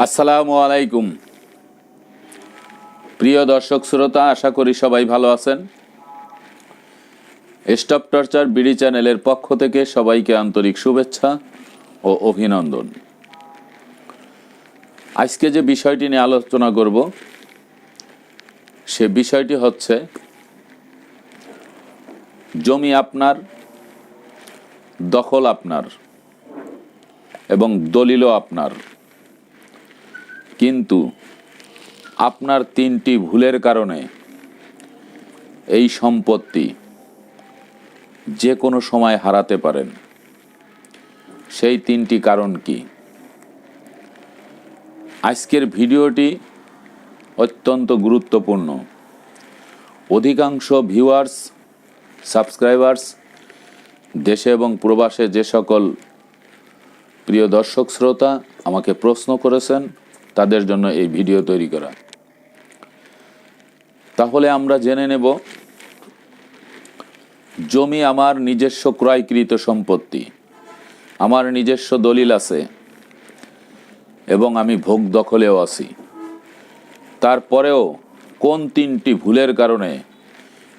আসসালামু আলাইকুম প্রিয় দর্শক শ্রোতা, আশা করি সবাই ভালো আছেন। স্টপ টর্চার বিডি চ্যানেলের পক্ষ থেকে সবাইকে আন্তরিক শুভেচ্ছা ও অভিনন্দন। আজকে যে বিষয়টি নিয়ে আলোচনা করব সে বিষয়টি হচ্ছে জমি আপনার, দখল আপনার এবং দলিলও আপনার, কিন্তু আপনার তিনটি ভুলের কারণে এই সম্পত্তি যে কোনো সময় হারাতে পারেন। সেই তিনটি কারণ কি? আজকের ভিডিওটি অত্যন্ত গুরুত্বপূর্ণ। অধিকাংশ ভিউয়ার্স, সাবস্ক্রাইবার্স, দেশে এবং প্রবাসে যে সকল প্রিয় দর্শক শ্রোতা আমাকে প্রশ্ন করেছেন, তাদের জন্য এই ভিডিও তৈরি করা। তাহলে আমরা জেনে নেব, জমি আমার নিজস্ব ক্রয়কৃত সম্পত্তি, আমার নিজস্ব দলিল আছে এবং আমি ভোগ দখলেও আছি। তারপরেও কোন তিনটি ভুলের কারণে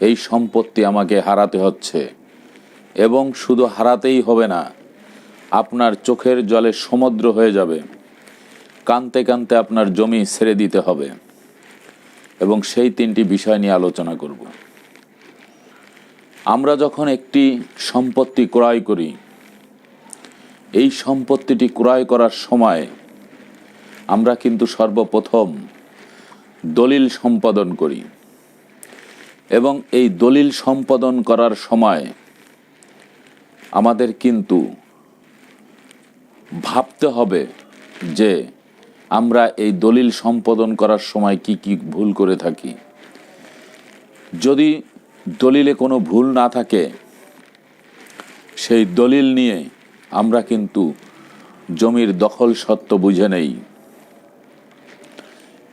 এই সম্পত্তি আমাকে হারাতে হচ্ছে, এবং শুধু হারাতেই হবে না, আপনার চোখের জলে সমুদ্র হয়ে যাবে, কাঁদতে কাঁদতে আপনার জমি ছেড়ে দিতে হবে, এবং সেই তিনটি বিষয় নিয়ে আলোচনা করব। আমরা যখন একটি সম্পত্তি ক্রয় করি, এই সম্পত্তিটি ক্রয় করার সময় আমরা কিন্তু সর্বপ্রথম দলিল সম্পাদন করি, এবং এই দলিল সম্পাদন করার সময় আমাদের কিন্তু ভাবতে হবে যে আমরা এই দলিল সম্পাদন করার সময় কি কি ভুল করে থাকি। যদি দলিলে কোনো ভুল না থাকে, সেই দলিল নিয়ে আমরা কিন্তু জমির দখল সত্ত্ব বুঝে নেই,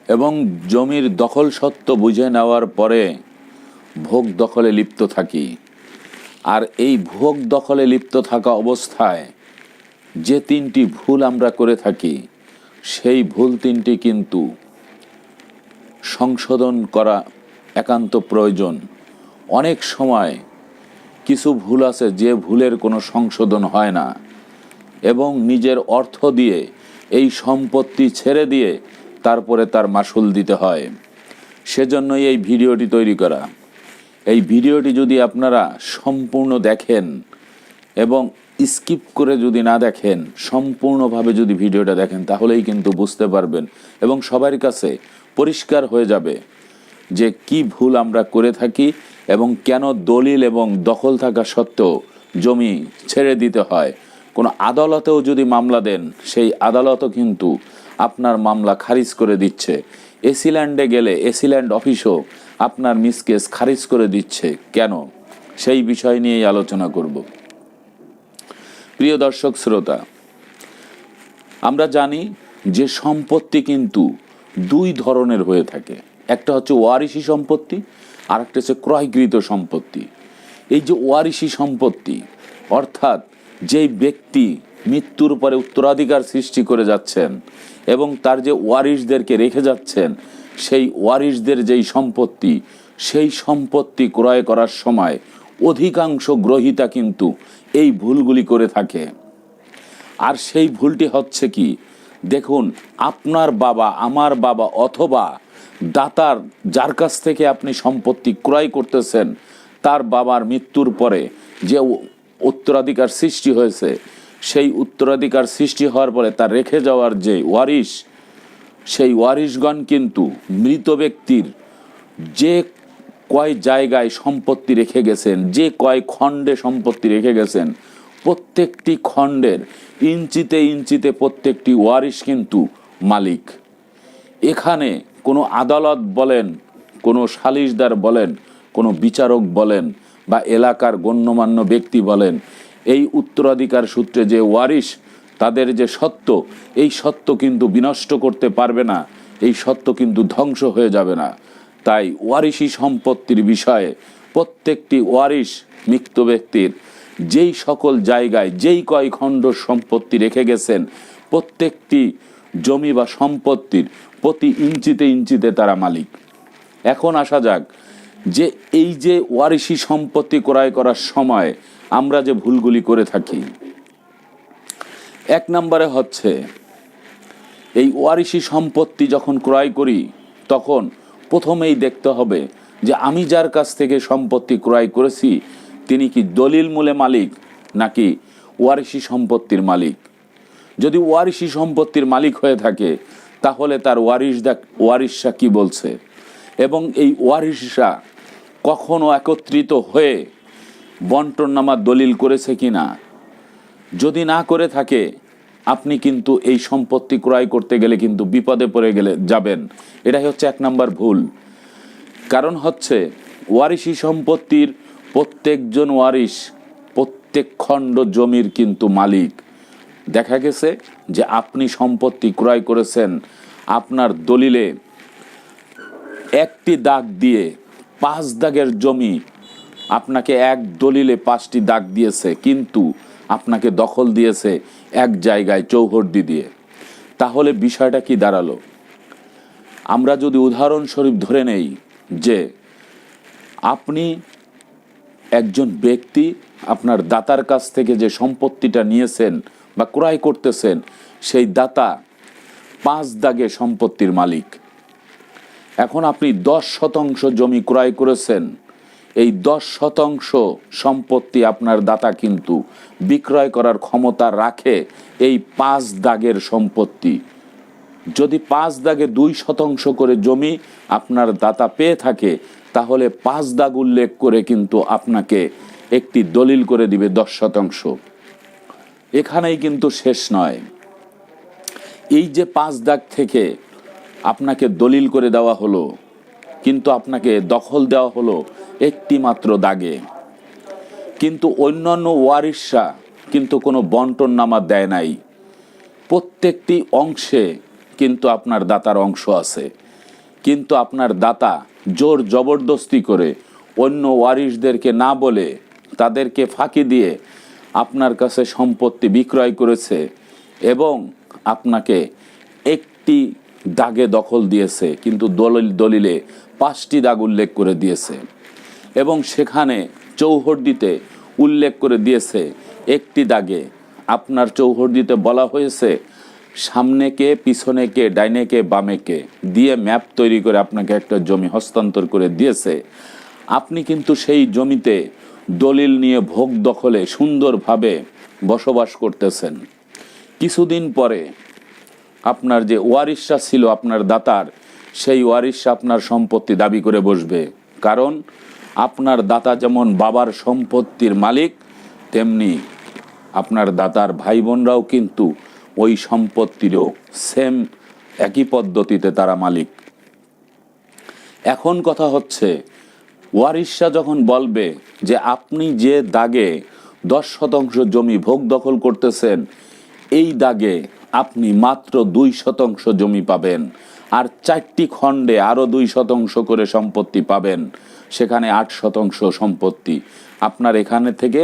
এবং জমির দখল সত্ত্ব বুঝে নেওয়ার পরে ভোগ দখলে লিপ্ত থাকি। আর এই ভোগ দখলে লিপ্ত থাকা অবস্থায় যে তিনটি ভুল আমরা করে থাকি, সেই ভুল তিনটি কিন্তু সংশোধন করা একান্ত প্রয়োজন। অনেক সময় কিছু ভুল আছে যে ভুলের কোনো সংশোধন হয় না, এবং নিজের অর্থ দিয়ে এই সম্পত্তি ছেড়ে দিয়ে তারপরে তার মাসুল দিতে হয়। সেজন্যই এই ভিডিওটি তৈরি করা। এই ভিডিওটি যদি আপনারা সম্পূর্ণ দেখেন এবং স্কিপ করে যদি না দেখেন, সম্পূর্ণভাবে যদি ভিডিওটা দেখেন, তাহলেই কিন্তু বুঝতে পারবেন এবং সবার কাছে পরিষ্কার হয়ে যাবে যে কি ভুল আমরা করে থাকি এবং কেন দলিল এবং দখল থাকা সত্ত্বেও জমি ছেড়ে দিতে হয়। কোনো আদালতেও যদি মামলা দেন, সেই আদালতও কিন্তু আপনার মামলা খারিজ করে দিচ্ছে। এসিল্যান্ডে গেলে এসিল্যান্ড অফিসও আপনার মিসকেস খারিজ করে দিচ্ছে। কেন? সেই বিষয় নিয়েই আলোচনা করব। প্রিয় দর্শক শ্রোতা, আমরা জানি যে সম্পত্তি কিন্তু দুই ধরনের হয়ে থাকে। একটা হচ্ছে ওয়ারিশি সম্পত্তি, আর একটা হচ্ছে ক্রয়কৃত সম্পত্তি। এই যে ওয়ারিশি সম্পত্তি, অর্থাৎ যেই ব্যক্তি মৃত্যুর পরে উত্তরাধিকার সৃষ্টি করে যাচ্ছেন এবং তার যে ওয়ারিশদেরকে রেখে যাচ্ছেন, সেই ওয়ারিশদের যেই সম্পত্তি, সেই সম্পত্তি ক্রয় করার সময় অধিকাংশ গ্রহীতা কিন্তু এই ভুলগুলি করে থাকে। আর সেই ভুলটি হচ্ছে কি, দেখুন, আপনার বাবা, আমার বাবা, অথবা দাতার যার কাছ থেকে আপনি সম্পত্তি ক্রয় করতেছেন, তার বাবার মৃত্যুর পরে যে উত্তরাধিকার সৃষ্টি হয়েছে, সেই উত্তরাধিকার সৃষ্টি হওয়ার পরে তার রেখে যাওয়ার যে ওয়ারিশ, সেই ওয়ারিশগণ কিন্তু মৃত ব্যক্তির যে কয় জায়গায় সম্পত্তি রেখে গেছেন, যে কয় খণ্ডে সম্পত্তি রেখে গেছেন, প্রত্যেকটি খণ্ডের ইঞ্চিতে ইঞ্চিতে প্রত্যেকটি ওয়ারিশ কিন্তু মালিক। এখানে কোনো আদালত বলেন, কোনো সালিশদার বলেন, কোনো বিচারক বলেন, বা এলাকার গণ্যমান্য ব্যক্তি বলেন, এই উত্তরাধিকার সূত্রে যে ওয়ারিশ, তাদের যে সত্ত্ব, এই সত্ত্ব কিন্তু বিনষ্ট করতে পারবে না, এই সত্ত্ব কিন্তু ধ্বংস হয়ে যাবে না। তাই ওয়ারিশি সম্পত্তির বিষয়ে প্রত্যেকটি ওয়ারিশ মৃত ব্যক্তির যেই সকল জায়গায় যেই কয় খণ্ড সম্পত্তি রেখে গেছেন, প্রত্যেকটি জমি বা সম্পত্তির প্রতি ইঞ্চিতে ইঞ্চিতে তারা মালিক। এখন আসা যাক যে এই যে ওয়ারিশি সম্পত্তি ক্রয় করার সময় আমরা যে ভুলগুলি করে থাকি, এক নম্বরে হচ্ছে এই ওয়ারিশি সম্পত্তি যখন ক্রয় করি তখন প্রথমেই দেখতে হবে যে আমি যার কাছ থেকে সম্পত্তি ক্রয় করেছি তিনি কি দলিল মূলে মালিক নাকি ওয়ারিশি সম্পত্তির মালিক। যদি ওয়ারিশি সম্পত্তির মালিক হয়ে থাকে তাহলে তার ওয়ারিশরা কি বলছে এবং এই ওয়ারিশরা কখনো একত্রিত হয়ে বন্টননামা দলিল করেছে কিনা। যদি না করে থাকে আপনি কিন্তু এই সম্পত্তি ক্রয় করতে গেলে কিন্তু বিপদে পড়ে যাবেন। এটাই হচ্ছে এক নাম্বার ভুল। কারণ হচ্ছে ওয়ারিশি সম্পত্তির প্রত্যেকজন ওয়ারিশ প্রত্যেক খণ্ড জমির কিন্তু মালিক। দেখা গেছে যে আপনি সম্পত্তি ক্রয় করেছেন, আপনার দলিলে একটি দাগ দিয়ে 5 দাগের জমি আপনাকে এক দলিলে 5টি দাগ দিয়েছে, কিন্তু আপনাকে দখল দিয়েছে এক জায়গায় চৌহদ্দি দিয়ে। তাহলে বিষয়টা কি দাঁড়ালো? আমরা যদি উদাহরণস্বরূপ ধরে নেই যে আপনি একজন ব্যক্তি আপনার দাতার কাছ থেকে যে সম্পত্তিটা নিয়েছেন বা ক্রয় করতেছেন সেই দাতা 5 দাগে সম্পত্তির মালিক। এখন আপনি 10% জমি ক্রয় করেছেন, এই 10% সম্পত্তি আপনার দাতা কিন্তু বিক্রয় করার ক্ষমতা রাখে এই 5 দাগের সম্পত্তি। যদি 5 দাগে 2% করে জমি আপনার দাতা পেয়ে থাকে তাহলে 5 দাগ উল্লেখ করে কিন্তু আপনাকে একটি দলিল করে দিবে 10%। এখানেই কিন্তু শেষ নয়। এই যে 5 দাগ থেকে আপনাকে দলিল করে দেওয়া হলো, কিন্তু আপনাকে দখল দেওয়া হলো একটি মাত্র দাগে, কিন্তু অন্যান্য ওয়ারিশরা কিন্তু কোনো বন্টননামা দেয় নাই। প্রত্যেকটি অংশে কিন্তু আপনার দাতার অংশ আছে, কিন্তু আপনার দাতা জোর জবরদস্তি করে অন্য ওয়ারিশদেরকে না বলে তাদেরকে ফাঁকি দিয়ে আপনার কাছে সম্পত্তি বিক্রয় করেছে এবং আপনাকে একটি দাগে দখল দিয়েছে, কিন্তু দলিলে 5টি দাগ উল্লেখ করে দিয়েছে এবং সেখানে চৌহদ্দিতে উল্লেখ করে দিয়েছে একটি দাগে। আপনার চৌহদ্দিতে বলা হয়েছে সামনে কে, পিছনে কে, ডাইনে কে, বামে কে দিয়ে ম্যাপ তৈরি করে আপনাকে একটা জমি হস্তান্তর করে দিয়েছে। আপনি কিন্তু সেই জমিতে দলিল নিয়ে ভোগ দখলে সুন্দরভাবে বসবাস করতেছেন। কিছুদিন পরে আপনার যে ওয়ারিশরা ছিল আপনার দাতার, সেই ওয়ারিশরা আপনার সম্পত্তি দাবি করে বসবে। কারণ আপনার দাতা যেমন বাবার সম্পত্তির মালিক, তেমনি আপনার দাতার ভাই বোনরাও কিন্তু ওই সম্পত্তিরও সেম একই পদ্ধতিতে তারা মালিক। এখন কথা হচ্ছে ওয়ারিশরা যখন বলবে যে আপনি যে দাগে 10% জমি ভোগ দখল করতেছেন এই দাগে আপনি মাত্র 2% জমি পাবেন, আর 4টি খণ্ডে আরও 2% করে সম্পত্তি পাবেন, সেখানে 8% সম্পত্তি। আপনার এখানে থেকে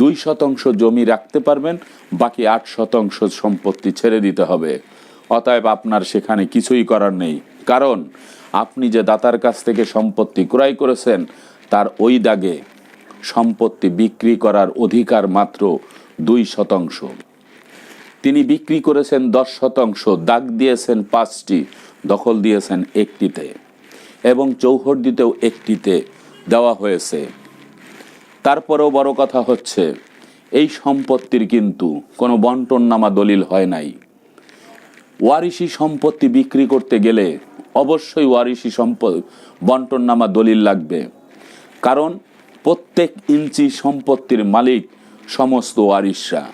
2% জমি রাখতে পারবেন, বাকি 8% সম্পত্তি ছেড়ে দিতে হবে। অতএব আপনার সেখানে কিছুই করার নেই, কারণ আপনি যে দাতার কাছ থেকে সম্পত্তি ক্রয় করেছেন তার ওই দাগে সম্পত্তি বিক্রি করার অধিকার মাত্র 2%। তিনি বিক্রি করেছেন 10%, দাগ দিয়েছেন 5টি, দখল দিয়েছেন একটিতে এবং চৌহদ্দিতেও একটিতে দেওয়া হয়েছে। তারপরেও বড় কথা হচ্ছে এই সম্পত্তির কিন্তু কোনো বন্টননামা দলিল হয় নাই। ওয়ারিশি সম্পত্তি বিক্রি করতে গেলে অবশ্যই ওয়ারিশি বন্টননামা দলিল লাগবে, কারণ প্রত্যেক ইঞ্চি সম্পত্তির মালিক সমস্ত ওয়ারিশরা।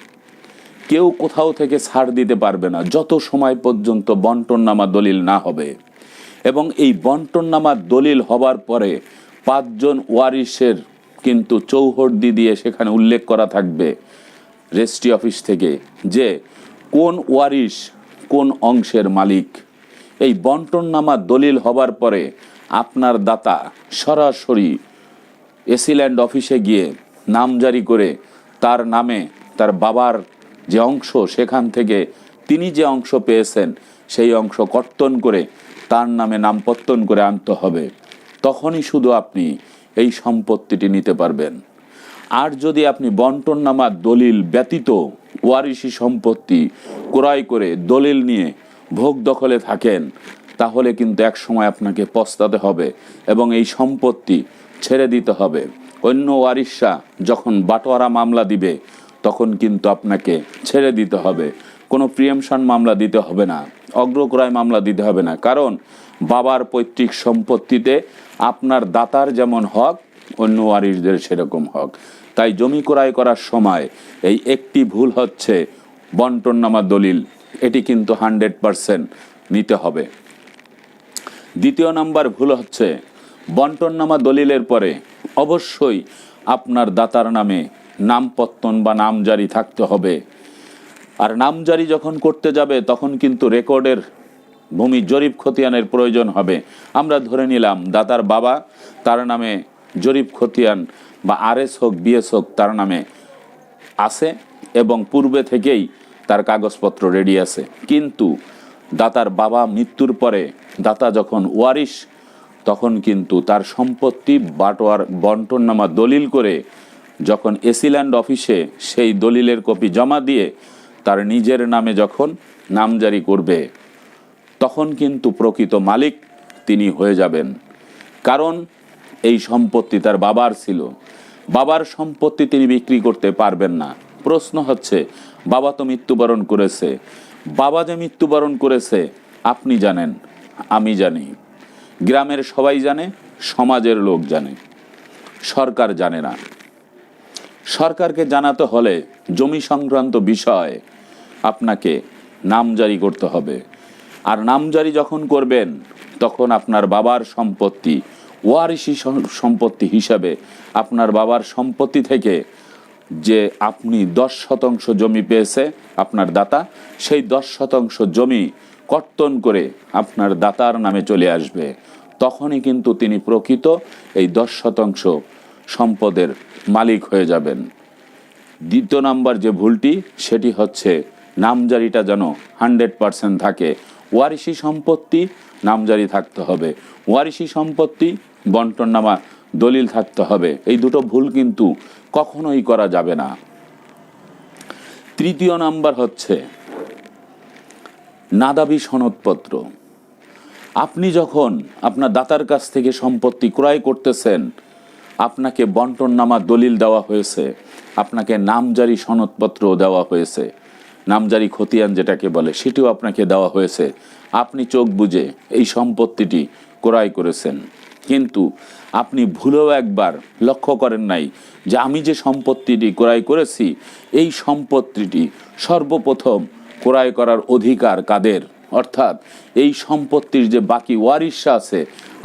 কেউ কোথাও থেকে ছাড় দিতে পারবে না যত সময় পর্যন্ত বন্টননামা দলিল না হবে। এবং এই বন্টননামা দলিল হবার পরে 5 জন ওয়ারিশের কিন্তু চৌহদ্দি দিয়ে সেখানে উল্লেখ করা থাকবে রেজিস্ট্রি অফিস থেকে যে কোন ওয়ারিশ কোন অংশের মালিক। এই বন্টননামা দলিল হবার পরে আপনার দাতা সরাসরি এসিল্যান্ড অফিসে গিয়ে নামজারি করে তার নামে তার বাবার যে অংশ সেখান থেকে তিনি যে অংশ পেয়েছেন সেই অংশ কর্তন করে তার নামে নামপত্তন করে আনতে হবে। তখনই শুধু আপনি এই সম্পত্তিটি নিতে পারবেন। আর যদি আপনি বন্টননামা দলিল ব্যতীত ওয়ারিশি সম্পত্তি ক্রয় করে দলিল নিয়ে ভোগ দখলে থাকেন, তাহলে কিন্তু এক সময় আপনাকে পস্তাতে হবে এবং এই সম্পত্তি ছেড়ে দিতে হবে। অন্য ওয়ারিশরা যখন বাটোয়ারা মামলা দিবে তখন কিন্তু আপনাকে ছেড়ে দিতে হবে। কোনো প্রিয়েমশন মামলা দিতে হবে না, অগ্রক্রয় মামলা দিতে হবে না, কারণ বাবার পৈতৃক সম্পত্তিতে আপনার দাতার যেমন হক, অন্য ওয়ারিশদের সেরকম হক। তাই জমি ক্রয় করার সময় এই একটি ভুল হচ্ছে বন্টননামা দলিল, এটি কিন্তু 100% নিতে হবে। দ্বিতীয় নাম্বার ভুল হচ্ছে বন্টননামা দলিলের পরে অবশ্যই আপনার দাতার নামে নামপত্তন বা নামজারি থাকতে হবে। আর নামজারি যখন করতে যাবে তখন কিন্তু রেকর্ডের ভূমি জরিপ খতিয়ানের প্রয়োজন হবে। আমরা ধরে নিলাম দাতার বাবা, তার নামে জরিপ খতিয়ান বা আরএস হোক বিএস হোক তার নামে আছে এবং পূর্বে থেকেই তার কাগজপত্র রেডি আছে। কিন্তু দাতার বাবা মৃত্যুর পরে দাতা যখন ওয়ারিশ, তখন কিন্তু তার সম্পত্তি বাটোয়ার বন্টননামা দলিল করে যখন এসিল্যান্ড অফিসে সেই দলিলের কপি জমা দিয়ে তার নিজের নামে যখন নামজারি করবে, তখন কিন্তু প্রকৃত মালিক তিনি হয়ে যাবেন। কারণ এই সম্পত্তি তার বাবার ছিল, বাবার সম্পত্তি তিনি বিক্রি করতে পারবেন না। প্রশ্ন হচ্ছে, বাবা তো মৃত্যুবরণ করেছে, বাবা যে মৃত্যুবরণ করেছে আপনি জানেন, আমি জানি, গ্রামের সবাই জানে, সমাজের লোক জানে, সরকার জানে না। সরকারকে জানাতে হলে জমি সংক্রান্ত বিষয় আপনাকে নামজারি করতে হবে। আর নামজারি যখন করবেন তখন আপনার বাবার সম্পত্তি ওয়ারিশি সম্পত্তি হিসাবে আপনার বাবার সম্পত্তি থেকে যে আপনি 10% জমি পেয়েছে আপনার দাতা, সেই 10% জমি কর্তন করে আপনার দাতার নামে চলে আসবে। তখনই কিন্তু তিনি প্রকৃত এই 10% সম্পদের মালিক হয়ে যাবেন। দ্বিতীয় নাম্বার যে ভুলটি সেটি হচ্ছে নামজারিটা যেন 100% থাকে। ওয়ারিশি সম্পত্তি নামজারি থাকতে হবে, ওয়ারিশি সম্পত্তি বন্টননামা দলিল থাকতে হবে। এই দুটো ভুল কিন্তু কখনোই করা যাবে না। তৃতীয় নাম্বার হচ্ছে নাদাবি সনদপত্র। আপনি যখন আপনার দাতার কাছ থেকে সম্পত্তি ক্রয় করতেছেন, আপনাকে বন্টননামা দলিল দেওয়া হয়েছে, আপনাকে নামজারি সনদপত্র দেওয়া হয়েছে, নামজারি খতিয়ান যেটাকে বলে সেটিও আপনাকে দেওয়া হয়েছে। আপনি চোখ বুজে এই সম্পত্তিটি ক্রয় করেছেন, কিন্তু আপনি ভুলেও একবার লক্ষ্য করেন নাই যে আমি যে সম্পত্তিটি ক্রয় করেছি এই সম্পত্তিটি সর্বপ্রথম ক্রয় করার অধিকার কাদের, অর্থাৎ এই সম্পত্তির যে বাকি ওয়ারিশরা আছে,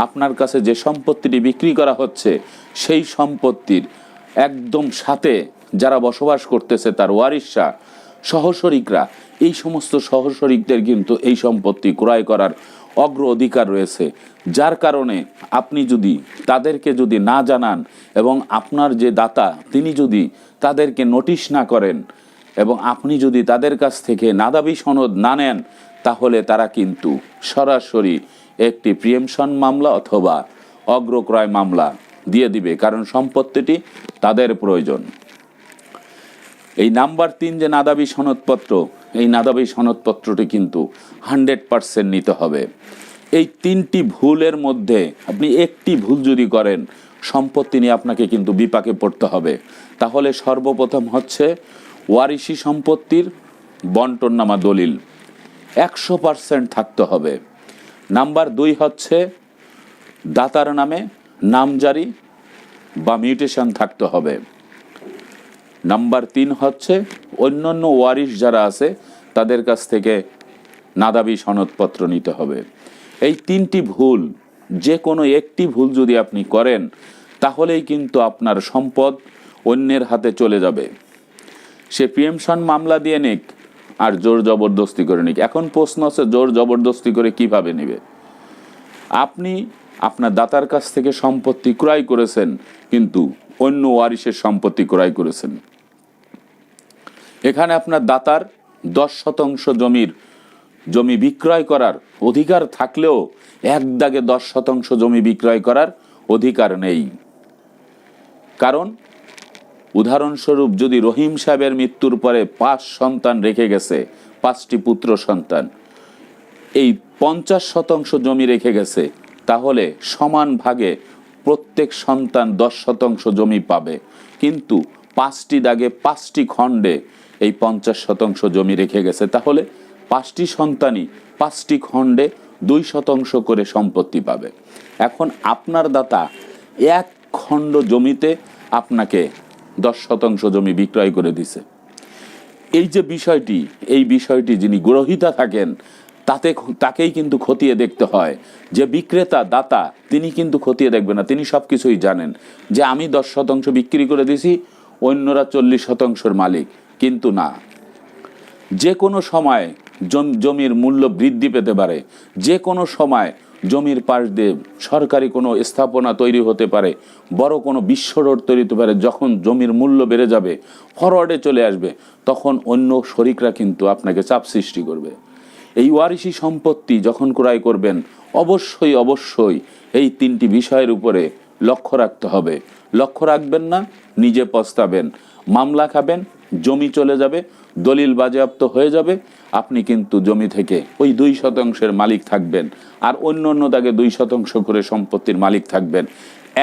আপনার কাছে যে সম্পত্তিটি বিক্রি করা হচ্ছে সেই সম্পত্তির একদম সাথে যারা বসবাস করতেছে তার ওয়ারিশরা, সহশরিকরা, এই সমস্ত সহশরিকদের কিন্তু এই সম্পত্তি ক্রয় করার অগ্র অধিকার রয়েছে। যার কারণে আপনি যদি তাদেরকে যদি না জানান এবং আপনার যে দাতা তিনি যদি তাদেরকে নোটিশ না করেন এবং আপনি যদি তাদের কাছ থেকে নাদাবি সনদ না নেন, তাহলে তারা কিন্তু সরাসরি একটি প্রিয়েমশন মামলা অথবা অগ্রক্রয় মামলা দিয়ে দিবে, কারণ সম্পত্তিটি তাদের প্রয়োজন। এই নাম্বার 3 যে নাদাবি সনদপত্র, এই নাদাবি সনদপত্রটি কিন্তু 100% নিতে হবে। এই 3টি ভুলের মধ্যে আপনি একটি ভুল যদি করেন, সম্পত্তি নিয়ে আপনাকে কিন্তু বিপাকে পড়তে হবে। তাহলে সর্বপ্রথম হচ্ছে ওয়ারিশি সম্পত্তির বন্টননামা দলিল 100% থাকতে হবে। নাম্বার 2 হচ্ছে দাতার নামে নামজারি বা মিউটেশন থাকতে হবে। নাম্বার 3 হচ্ছে অন্যান্য ওয়ারিশ যারা আছে তাদের কাছ থেকে নাদাবি সনদপত্র নিতে হবে। এই 3টি ভুল, যে কোনো একটি ভুল যদি আপনি করেন, তাহলেই কিন্তু আপনার সম্পদ অন্যের হাতে চলে যাবে। সে প্রিয়েমশন মামলা দিয়ে নিক আর জোর জবরদস্তি করে নিক। এখন প্রশ্ন আছে, জোর জবরদস্তি করে কিভাবে নেবে? আপনি আপনার দাতার কাছ থেকে সম্পত্তি ক্রয় করেছেন, কিন্তু অন্য ওয়ারিশের সম্পত্তি ক্রয় করেছেন। এখানে আপনার দাতার 10% জমির জমি বিক্রয় করার অধিকার থাকলেও এক দাগে 10% জমি বিক্রয় করার অধিকার নেই। কারণ উদাহরণস্বরূপ যদি রহিম সাহেবের মৃত্যুর পরে 5 সন্তান রেখে গেছে, 5টি পুত্র সন্তান, এই 50% জমি রেখে গেছে, তাহলে সমান ভাগে প্রত্যেক সন্তান 10% জমি পাবে। কিন্তু 5টি দাগে 5টি খণ্ডে এই 50% জমি রেখে গেছে, তাহলে 5টি সন্তানই 5টি খণ্ডে 2% করে সম্পত্তি পাবে। এখন আপনার দাতা 1 খণ্ড জমিতে আপনাকে 10% জমি বিক্রয় করে দিছে। এই যে বিষয়টি, এই বিষয়টি যিনি গ্রহীতা থাকেন তাকেই কিন্তু খতিয়ে দেখতে হয়। যে বিক্রেতা দাতা তিনি কিন্তু খতিয়ে দেখবেন না, তিনি সব কিছুই জানেন যে আমি 10% বিক্রি করে দিছি, অন্যরা 40%-এর মালিক। কিন্তু না, যে কোনো সময় জমির মূল্য বৃদ্ধি পেতে পারে, যে কোনো সময় জমির পাশ দিয়ে সরকারি কোনো স্থাপনা তৈরি হতে পারে, বড় কোনো বিশ্ব রোড তৈরি হতে পারে। যখন জমির মূল্য বেড়ে যাবে, ফরওয়ার্ডে চলে আসবে, তখন অন্য শরিকরা কিন্তু আপনাকে চাপ সৃষ্টি করবে। এই ওয়ারিশি সম্পত্তি যখন ক্রয় করবেন, অবশ্যই অবশ্যই এই 3টি বিষয়ের উপরে লক্ষ্য রাখতে হবে। লক্ষ্য রাখবেন না, নিজে পস্তাবেন, মামলা খাবেন, জমি চলে যাবে, দলিল বাজেয়াপ্ত হয়ে যাবে, আপনি কিন্তু জমি থেকে ওই 2%-এর মালিক থাকবেন, আর অন্য দাগে 2% করে সম্পত্তির মালিক থাকবেন।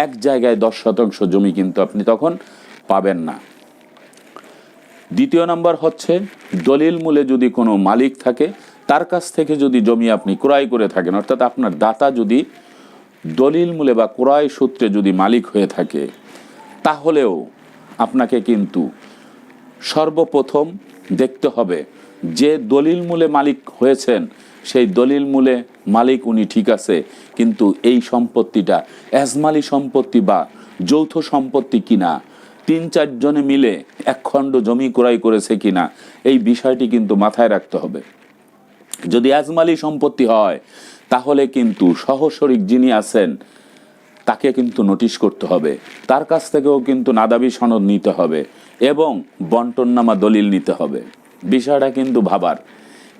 এক জায়গায় 10% জমি কিন্তু আপনি তখন পাবেন না। দ্বিতীয় নাম্বার হচ্ছে, দলিল মূলে যদি কোনো মালিক থাকে, তার কাছ থেকে যদি জমি আপনি ক্রয় করে থাকেন, অর্থাৎ আপনার দাতা যদি দলিল মূলে বা ক্রয় সূত্রে যদি মালিক হয়ে থাকে, তাহলেও আপনাকে কিন্তু সর্বপ্রথম দেখতে হবে যে দলিল মূলে মালিক হয়েছেন, সেই দলিল মূলে মালিক উনি ঠিক আছে, কিন্তু এই সম্পত্তিটা এজমালি সম্পত্তি বা যৌথ সম্পত্তি কিনা, 3-4 জনে মিলে 1 খণ্ড জমি ক্রয় করেছে কিনা, এই বিষয়টি কিন্তু মাথায় রাখতে হবে। যদি এজমালি সম্পত্তি হয়, তাহলে কিন্তু সহশরিক যিনি আছেন তাকে কিন্তু নোটিশ করতে হবে, তার কাছ থেকেও কিন্তু নাদাবি সনদ নিতে হবে এবং বন্টননামা দলিল নিতে হবে। বিষয়টা কিন্তু ভাবার,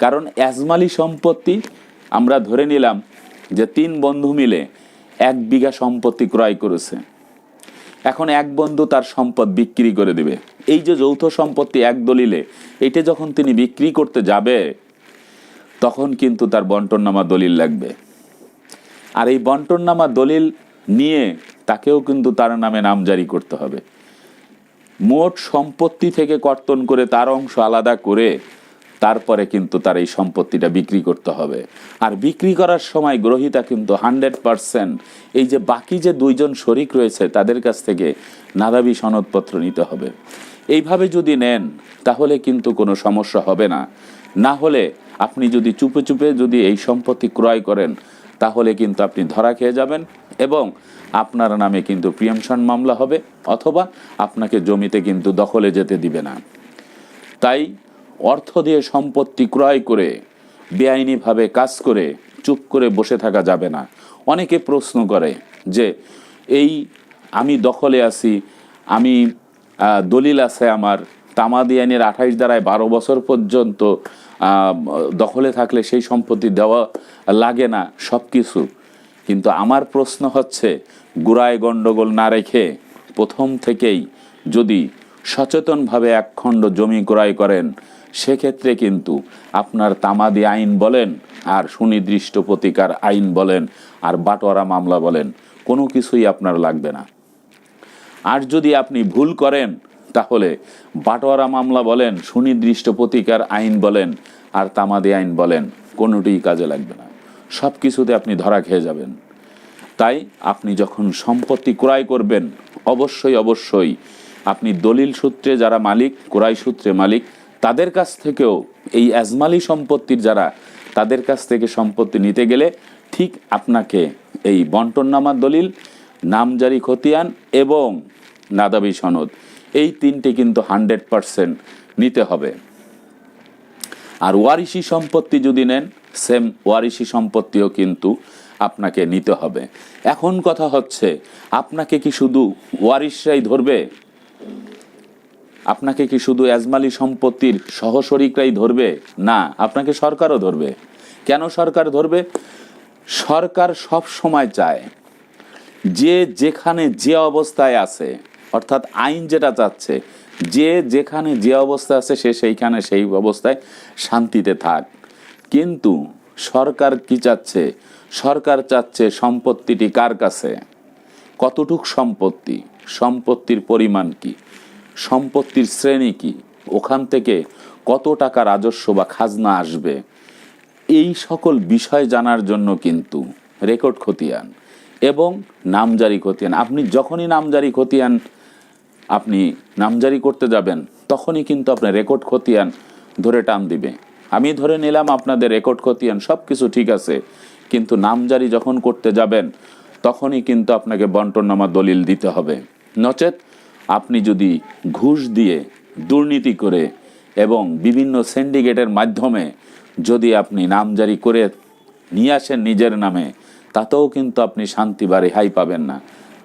কারণ এজমালি সম্পত্তি আমরা ধরে নিলাম যে 3 বন্ধু মিলে 1 বিঘা সম্পত্তি ক্রয় করেছে। এখন এক বন্ধু তার সম্পদ বিক্রি করে দিবে। এই যে যৌথ সম্পত্তি এক দলিলে, এটা যখন তিনি বিক্রি করতে যাবে, তখন কিন্তু তার বন্টননামা দলিল লাগবে। আর এই বন্টননামা দলিল নিয়ে তাকেও কিন্তু তার নামে নামজারি করতে হবে। মোট সম্পত্তি থেকে কর্তন করে তার অংশ আলাদা করে তারপরে কিন্তু তার এই সম্পত্তিটা বিক্রি করতে হবে। আর বিক্রি করার সময় গ্রহীতা কিন্তু 100% এই যে বাকি যে 2 জন শরিক রয়েছে তাদের কাছ থেকে নাদাবি সনদপত্র নিতে হবে। এইভাবে যদি নেন, তাহলে কিন্তু কোনো সমস্যা হবে না। না হলে আপনি যদি চুপে চুপে যদি এই সম্পত্তি ক্রয় করেন, তাহলে কিন্তু আপনি ধরা খেয়ে যাবেন এবং আপনার নামে কিন্তু প্রিএমশন মামলা হবে, অথবা আপনাকে জমিতে কিন্তু দখলে যেতে দিবে না। তাই অর্থ দিয়ে সম্পত্তি ক্রয় করে বেআইনিভাবে কাজ করে চুপ করে বসে থাকা যাবে না। অনেকে প্রশ্ন করে যে এই আমি দখলে আছি, আমি দলিল আছে আমার, তামাদি আইনের 28 ধারায় 12 বছর পর্যন্ত দখলে থাকলে সেই সম্পত্তি দেওয়া লাগে না সব কিছু। কিন্তু আমার প্রশ্ন হচ্ছে, গোড়ায় গণ্ডগোল না রেখে প্রথম থেকেই যদি সচেতনভাবে 1 খণ্ড জমি ক্রয় করেন, সেক্ষেত্রে কিন্তু আপনার তামাদি আইন বলেন আর সুনির্দিষ্ট প্রতিকার আইন বলেন আর বাটোয়ারা মামলা বলেন, কোনো কিছুই আপনার লাগবে না। আর যদি আপনি ভুল করেন, তাহলে বাটোয়ারা মামলা বলেন, সুনির্দিষ্ট প্রতিকার আইন বলেন আর তামাদি আইন বলেন, কোনোটিই কাজে লাগবে না। সব কিছুতে আপনি ধরা খেয়ে যাবেন। তাই আপনি যখন সম্পত্তি ক্রয় করবেন, অবশ্যই অবশ্যই আপনি দলিল সূত্রে যারা মালিক, ক্রয় সূত্রে মালিক, তাদের কাছ থেকেও এই এজমালি সম্পত্তির যারা, তাদের কাছ থেকে সম্পত্তি নিতে গেলে ঠিক আপনাকে এই বন্টননামা দলিল, নামজারি খতিয়ান এবং নাদাবি সনদ, এই 3টে কিন্তু 100% নিতে হবে। আর ওয়ারিশি সম্পত্তি যদি নেন, সেম ওয়ারিশি সম্পত্তিও কিন্তু আপনাকে নিতে হবে। এখন কথা হচ্ছে, আপনাকে কি শুধু ওয়ারিশরাই ধরবে? আপনাকে কি শুধু এজমালি সম্পত্তির সহশরিকরাই ধরবে? না, আপনাকে সরকারও ধরবে। কেন সরকার ধরবে? সরকার সব সময় চায় যে যেখানে যে অবস্থায় আছে, অর্থাৎ আইন যেটা চাচ্ছে, যে যেখানে যে অবস্থায় আছে সে সেইখানে সেই অবস্থায় শান্তিতে থাক। কিন্তু সরকার কি চাচ্ছে? সরকার চাচ্ছে সম্পত্তিটি কার কাছে, কতটুক সম্পত্তি, সম্পত্তির পরিমাণ কি, সম্পত্তির শ্রেণী কি, ওখান থেকে কত টাকা রাজস্ব বা খাজনা আসবে, এই সকল বিষয় জানার জন্য কিন্তু রেকর্ড খতিয়ান এবং নামজারি খতিয়ান, আপনি যখনই নামজারি খতিয়ান আপনি নামজারি করতে যাবেন তখনই কিন্তু আপনার রেকর্ড খতিয়ান ধরে টান দিবে। আমি ধরে নিলাম আপনাদের রেকর্ড খতিয়ান সব কিছু ঠিক আছে, কিন্তু নামজারি যখন করতে যাবেন তখনই কিন্তু আপনাকে বন্টননামা দলিল দিতে হবে। নচেত আপনি যদি ঘুষ দিয়ে, দুর্নীতি করে এবং বিভিন্ন সিন্ডিকেটের মাধ্যমে যদি আপনি নামজারি করে নিয়ে আসেন নিজের নামে, তাতেও কিন্তু আপনি শান্তি বা রেহাই পাবেন না।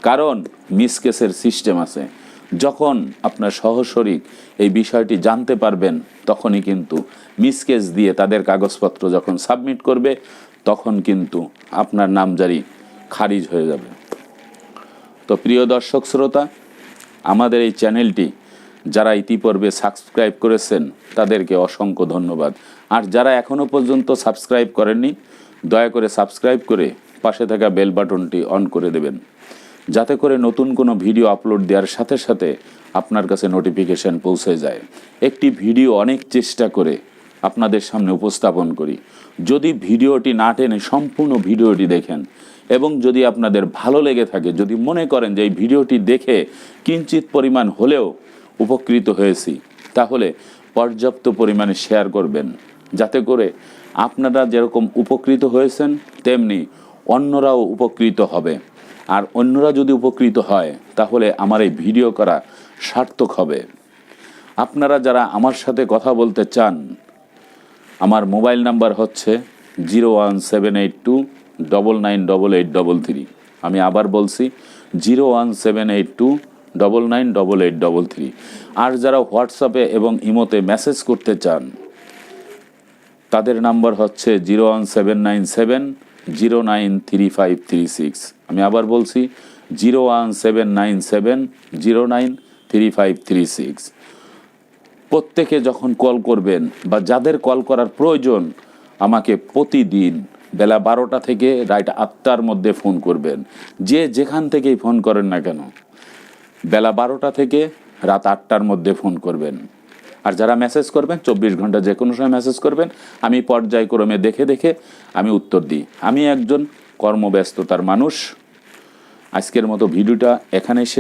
কারণ মিসকেসের সিস্টেম আছে। যখন আপনার সহশরিক এই বিষয়টি জানতে পারবেন তখনই কিন্তু মিসকেস দিয়ে তাদের কাগজপত্র যখন সাবমিট করবে তখন কিন্তু আপনার নামজারি খারিজ হয়ে যাবে। তো প্রিয় দর্শক শ্রোতা, আমাদের এই চ্যানেলটি যারা ইতিপূর্বে সাবস্ক্রাইব করেছেন তাদেরকে অসংখ্য ধন্যবাদ। আর যারা এখনও পর্যন্ত সাবস্ক্রাইব করেননি, দয়া করে সাবস্ক্রাইব করে পাশে থাকা বেল বাটনটি অন করে দেবেন, যাতে করে নতুন কোনো ভিডিও আপলোড দেওয়ার সাথে সাথে আপনার কাছে নোটিফিকেশন পৌঁছে যায়। একটি ভিডিও অনেক চেষ্টা করে আপনাদের সামনে উপস্থাপন করি। যদি ভিডিওটি না টেনে সম্পূর্ণ ভিডিওটি দেখেন এবং যদি আপনাদের ভালো লেগে থাকে, যদি মনে করেন যে এই ভিডিওটি দেখে কিঞ্চিত পরিমাণ হলেও উপকৃত হয়েছি, তাহলে পর্যাপ্ত পরিমাণে শেয়ার করবেন, যাতে করে আপনারা যেরকম উপকৃত হয়েছেন তেমনি অন্যরাও উপকৃত হবে। আর অন্যরা যদি উপকৃত হয় তাহলে আমার এই ভিডিও করা সার্থক হবে। আপনারা যারা আমার সাথে কথা বলতে চান, আমার মোবাইল নাম্বার হচ্ছে 01782998833। আমি আবার বলছি 01782998833। আর যারা হোয়াটসঅ্যাপে এবং ইমোতে মেসেজ করতে চান তাদের নাম্বার হচ্ছে 01797093536। আমি আবার বলছি 01797093536। প্রত্যেকে যখন কল করবেন বা যাদের কল করার প্রয়োজন, আমাকে প্রতিদিন বেলা 12টা থেকে রাত 8টার মধ্যে ফোন করবেন। যে যেখান থেকেই ফোন করেন না কেন, বেলা 12টা থেকে রাত 8টার মধ্যে ফোন করবেন। আর যারা মেসেজ করবেন 24 ঘন্টা যে কোনো সময় মেসেজ করবেন, আমি পর্যায়ক্রমে দেখে দেখে আমি উত্তর দিই। আমি একজন কর্মব্যস্ততার মানুষ। আজকের মতো ভিডিওটা এখানেই শেষ।